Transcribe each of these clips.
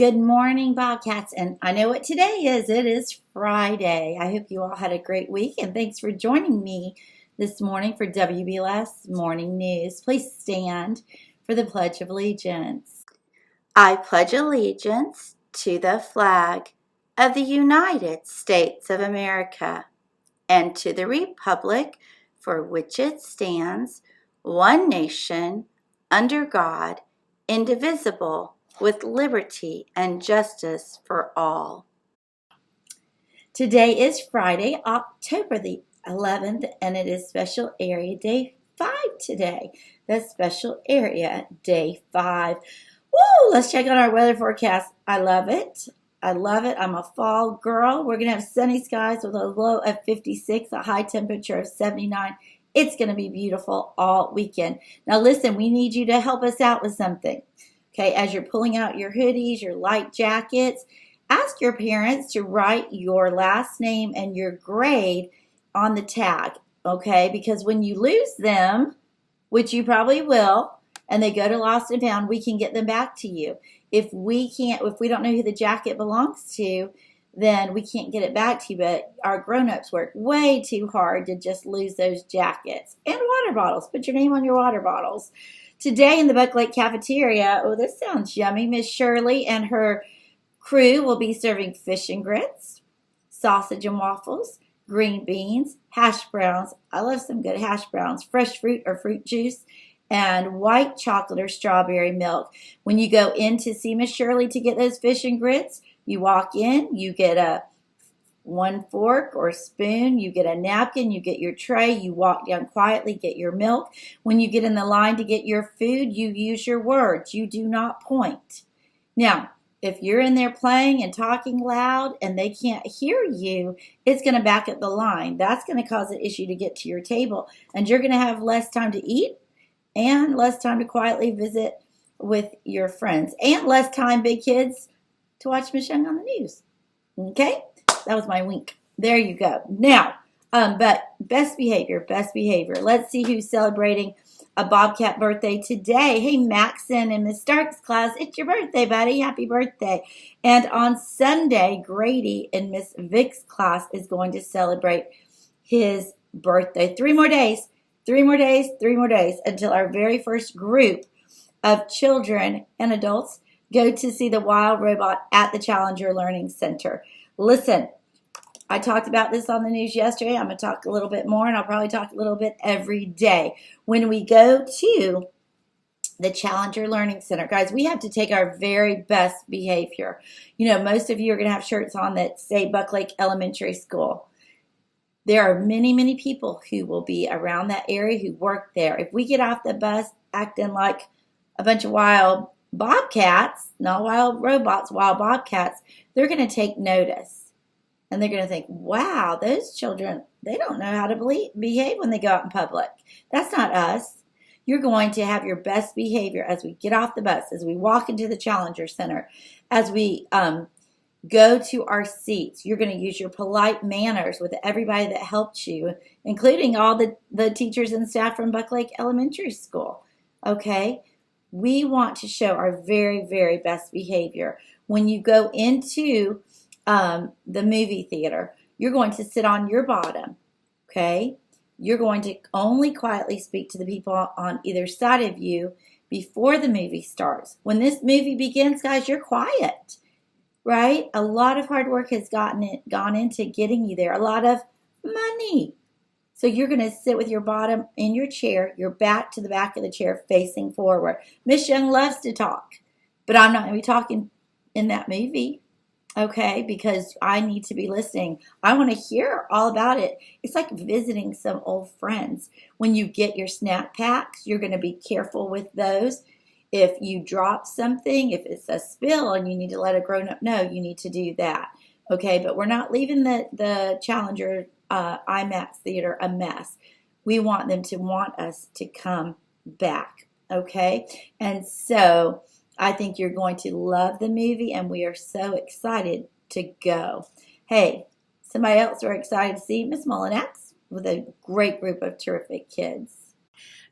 Good morning, Bobcats. And I know what today is. It is Friday. I hope you all had a great week. And thanks for joining me this morning for WBLS Morning News. Please stand for the Pledge of Allegiance. I pledge allegiance to the flag of the United States of America and to the republic for which it stands, one nation, under God, indivisible, with liberty and justice for all. Today is Friday, October the 11th, and it is Special Area Day 5 today. That's Special Area Day 5. Woo! Let's check on our weather forecast. I love it. I love it. I'm a fall girl. We're going to have sunny skies with a low of 56, a high temperature of 79. It's going to be beautiful all weekend. Now listen, we need you to help us out with something. Okay, as you're pulling out your hoodies, your light jackets, ask your parents to write your last name and your grade on the tag, okay? Because when you lose them, which you probably will, and they go to lost and found, we can get them back to you. If we don't know who the jacket belongs to, then we can't get it back to you. But our grown-ups work way too hard to just lose those jackets. And water bottles. Put your name on your water bottles. Today in the Buck Lake cafeteria, oh, this sounds yummy. Miss Shirley and her crew will be serving fish and grits, sausage and waffles, green beans, hash browns. I love some good hash browns, fresh fruit or fruit juice, and white chocolate or strawberry milk. When you go in to see Miss Shirley to get those fish and grits, you walk in, you get one fork or spoon, you get a napkin, you get your tray, you walk down quietly, get your milk. When you get in the line to get your food, you use your words. You do not point. Now, if you're in there playing and talking loud and they can't hear you, it's going to back up the line. That's going to cause an issue to get to your table, and you're going to have less time to eat and less time to quietly visit with your friends and less time, big kids, to watch Miss Young on the news. Okay? That was my wink. There you go. Now, but best behavior. Let's see who's celebrating a Bobcat birthday today. Hey, Maxon and Miss Stark's class, it's your birthday, buddy. Happy birthday. And on Sunday, Grady and Miss Vick's class is going to celebrate his birthday. 3 more days until our very first group of children and adults go to see the wild robot at the Challenger Learning Center. Listen, I talked about this on the news yesterday. I'm going to talk a little bit more, and I'll probably talk a little bit every day. When we go to the Challenger Learning Center, guys, we have to take our very best behavior. You know, most of you are going to have shirts on that say Buck Lake Elementary School. There are many, many people who will be around that area who work there. If we get off the bus acting like a bunch of wild bobcats, not wild robots, wild bobcats, they're going to take notice. And they're going to think, wow, those children, they don't know how to behave when they go out in public. That's not us. You're going to have your best behavior as we get off the bus, as we walk into the Challenger Center, as we go to our seats. You're going to use your polite manners with everybody that helped you, including all the teachers and staff from Buck Lake Elementary School. Okay? We want to show our very, very best behavior. When you go into the movie theater, you're going to sit on your bottom, okay? You're going to only quietly speak to the people on either side of you before the movie starts. When this movie begins, guys, you're quiet, right? A lot of hard work has gone into getting you there, a lot of money. So you're going to sit with your bottom in your chair, your back to the back of the chair, facing forward. Miss Young loves to talk, but I'm not going to be talking in that movie. Okay, because I need to be listening. I want to hear all about it. It's like visiting some old friends. When you get your snack packs, you're going to be careful with those. If you drop something, if it's a spill and you need to let a grown-up know, you need to do that. Okay, but we're not leaving the Challenger IMAX theater a mess. We want them to want us to come back. Okay, and so I think you're going to love the movie, and we are so excited to go. Hey, somebody else we're excited to see, Miss Mullinax, with a great group of terrific kids.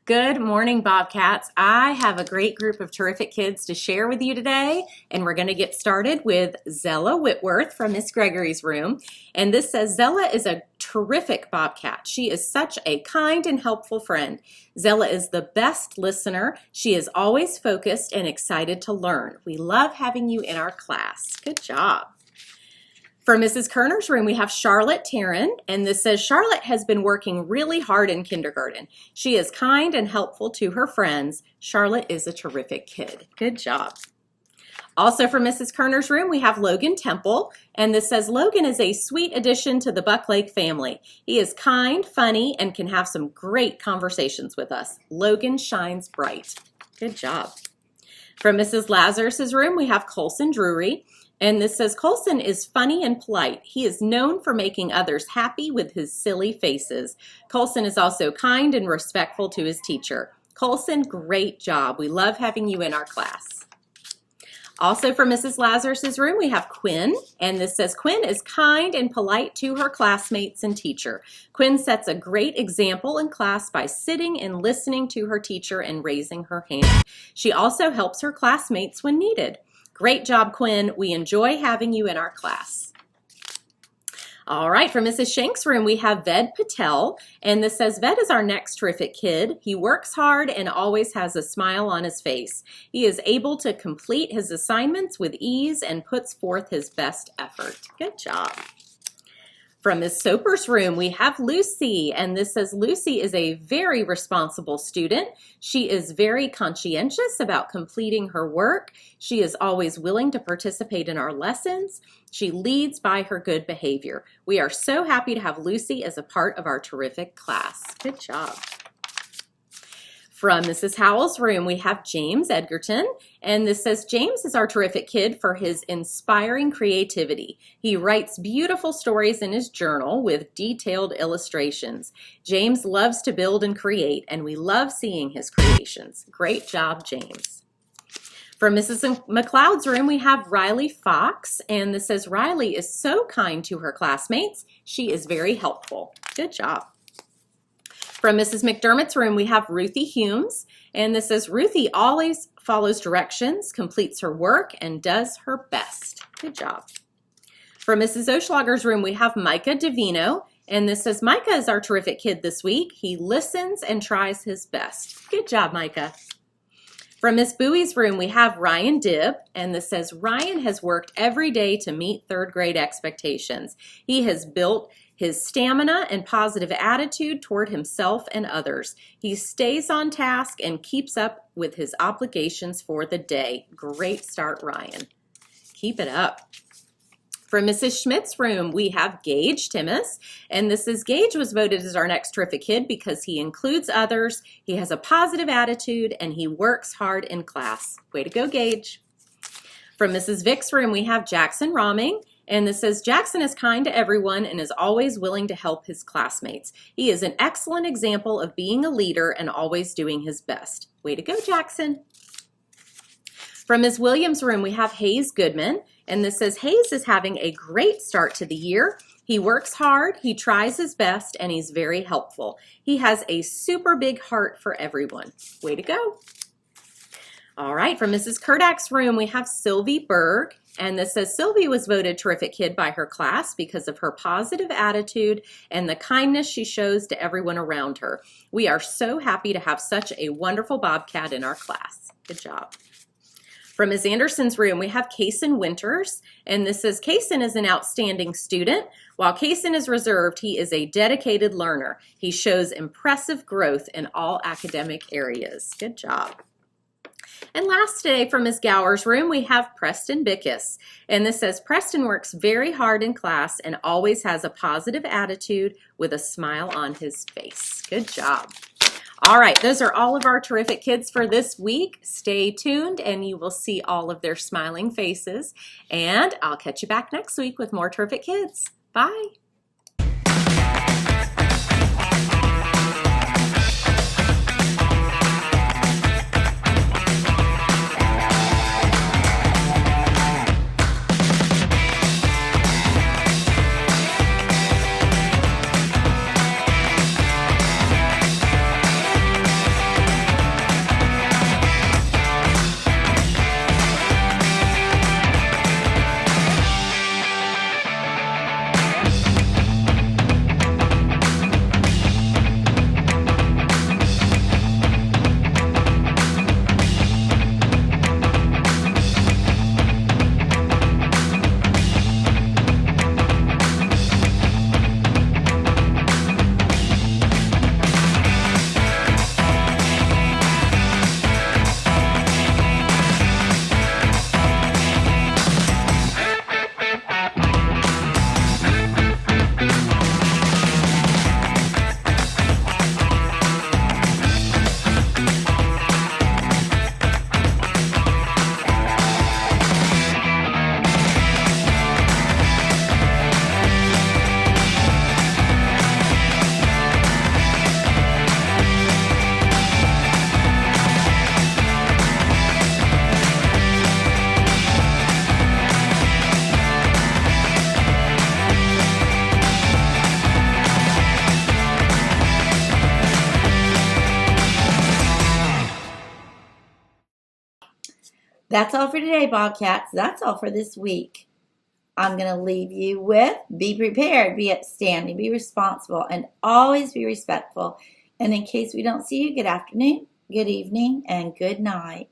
Good morning, Bobcats. I have a great group of terrific kids to share with you today, and we're going to get started with Zella Whitworth from Miss Gregory's room. And this says, Zella is a terrific Bobcat. She is such a kind and helpful friend. Zella is the best listener. She is always focused and excited to learn. We love having you in our class. Good job. From Mrs. Kerner's room, we have Charlotte Taryn, and this says, Charlotte has been working really hard in kindergarten. She is kind and helpful to her friends. Charlotte is a terrific kid. Good job. Also from Mrs. Kerner's room, we have Logan Temple, and this says, Logan is a sweet addition to the Buck Lake family. He is kind, funny, and can have some great conversations with us. Logan shines bright. Good job. From Mrs. Lazarus's room, we have Colson Drury. And this says, Colson is funny and polite. He is known for making others happy with his silly faces. Colson is also kind and respectful to his teacher. Colson, great job. We love having you in our class. Also from Mrs. Lazarus's room, we have Quinn. And this says, Quinn is kind and polite to her classmates and teacher. Quinn sets a great example in class by sitting and listening to her teacher and raising her hand. She also helps her classmates when needed. Great job, Quinn. We enjoy having you in our class. All right, from Mrs. Shank's room, we have Ved Patel, and this says, Ved is our next terrific kid. He works hard and always has a smile on his face. He is able to complete his assignments with ease and puts forth his best effort. Good job. From Ms. Soper's room, we have Lucy, and this says Lucy is a very responsible student. She is very conscientious about completing her work. She is always willing to participate in our lessons. She leads by her good behavior. We are so happy to have Lucy as a part of our terrific class. Good job. From Mrs. Howell's room, we have James Edgerton, and this says, James is our terrific kid for his inspiring creativity. He writes beautiful stories in his journal with detailed illustrations. James loves to build and create, and we love seeing his creations. Great job, James. From Mrs. McLeod's room, we have Riley Fox, and this says, Riley is so kind to her classmates. She is very helpful. Good job. From Mrs. McDermott's room, we have Ruthie Humes, and this says, Ruthie always follows directions, completes her work, and does her best. Good job. From Mrs. Oschlager's room, we have Micah Davino, and this says, Micah is our terrific kid this week. He listens and tries his best. Good job, Micah. From Miss Bowie's room, we have Ryan Dibb, and this says, Ryan has worked every day to meet third grade expectations. He has built his stamina and positive attitude toward himself and others. He stays on task and keeps up with his obligations for the day. Great start, Ryan. Keep it up. From Mrs. Schmidt's room, we have Gage Timmis, and this is Gage was voted as our next terrific kid because he includes others, he has a positive attitude, and he works hard in class. Way to go, Gage. From Mrs. Vick's room, we have Jackson Rahming, and this says, Jackson is kind to everyone and is always willing to help his classmates. He is an excellent example of being a leader and always doing his best. Way to go, Jackson. From Ms. Williams' room, we have Hayes Goodman, and this says, Hayes is having a great start to the year. He works hard, he tries his best, and he's very helpful. He has a super big heart for everyone. Way to go. All right, from Mrs. Kurdak's room, we have Sylvie Berg, and this says Sylvie was voted terrific kid by her class because of her positive attitude and the kindness she shows to everyone around her. We are so happy to have such a wonderful Bobcat in our class. Good job. From Ms. Anderson's room, we have Kaysen Winters, and this says Kaysen is an outstanding student. While Kaysen is reserved, he is a dedicated learner. He shows impressive growth in all academic areas. Good job. And last today from Ms. Gower's room, we have Preston Bickus. And this says, Preston works very hard in class and always has a positive attitude with a smile on his face. Good job. All right, those are all of our terrific kids for this week. Stay tuned and you will see all of their smiling faces. And I'll catch you back next week with more terrific kids. Bye. That's all for today, Bobcats. That's all for this week. I'm going to leave you with be prepared, be upstanding, be responsible, and always be respectful. And in case we don't see you, good afternoon, good evening, and good night.